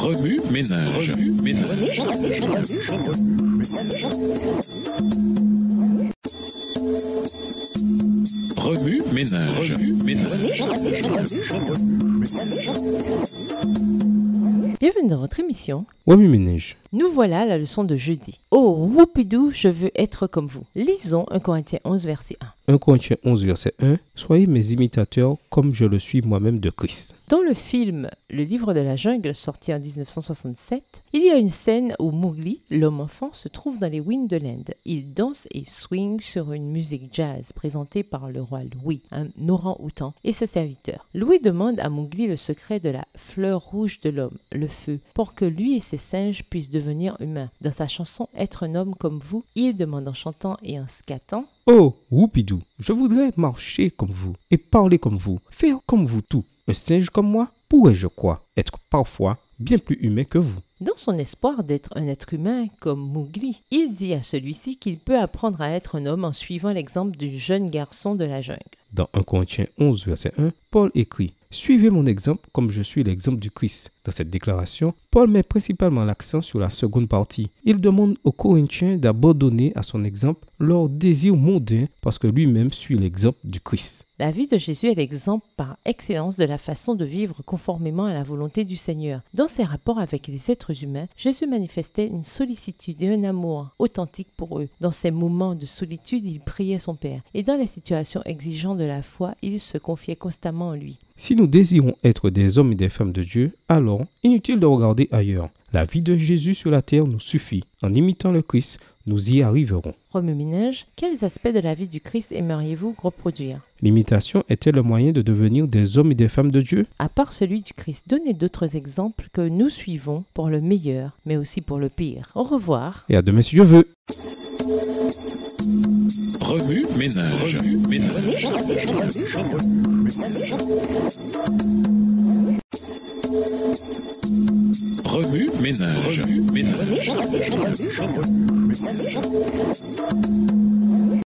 Remue ménage. Remue ménage. Bienvenue dans votre émission. Remue ménage. Nous voilà à la leçon de jeudi. Oh, whoopidou, je veux être comme vous. Lisons 1 Corinthiens 11, verset 1. 1 Corinthiens 11, verset 1. Soyez mes imitateurs comme je le suis moi-même de Christ. Dans le film Le Livre de la Jungle, sorti en 1967, il y a une scène où Mowgli, l'homme-enfant, se trouve dans les ruines de l'Inde. Il danse et swing sur une musique jazz présentée par le roi Louis, un orang-outan, et ses serviteurs. Louis demande à Mowgli le secret de la fleur rouge de l'homme, le feu, pour que lui et ses singes puissent devenir humains. Dans sa chanson « Être un homme comme vous », il demande en chantant et en scattant « Oh, whoopidou, je voudrais marcher comme vous et parler comme vous, faire comme vous tout. Un singe comme moi pourrait, je crois, être parfois bien plus humain que vous. » Dans son espoir d'être un être humain comme Mowgli, il dit à celui-ci qu'il peut apprendre à être un homme en suivant l'exemple du jeune garçon de la jungle. Dans 1 Corinthiens 11, verset 1, Paul écrit « Suivez mon exemple comme je suis l'exemple du Christ ». Dans cette déclaration, Paul met principalement l'accent sur la seconde partie. Il demande aux Corinthiens d'abandonner à son exemple leur désir mondain parce que lui-même suit l'exemple du Christ. La vie de Jésus est l'exemple par excellence de la façon de vivre conformément à la volonté du Seigneur. Dans ses rapports avec les êtres humains, Jésus manifestait une sollicitude et un amour authentique pour eux. Dans ces moments de solitude, il priait son Père. Et dans les situations exigeantes de la foi, il se confiait constamment en lui. Si nous désirons être des hommes et des femmes de Dieu, alors inutile de regarder ailleurs. La vie de Jésus sur la terre nous suffit. En imitant le Christ, nous y arriverons. Remue ménage, quels aspects de la vie du Christ aimeriez-vous reproduire? L'imitation est-elle le moyen de devenir des hommes et des femmes de Dieu? À part celui du Christ, donnez d'autres exemples que nous suivons pour le meilleur, mais aussi pour le pire. Au revoir. Et à demain si Dieu veut. Remue ménage. Remue ménage.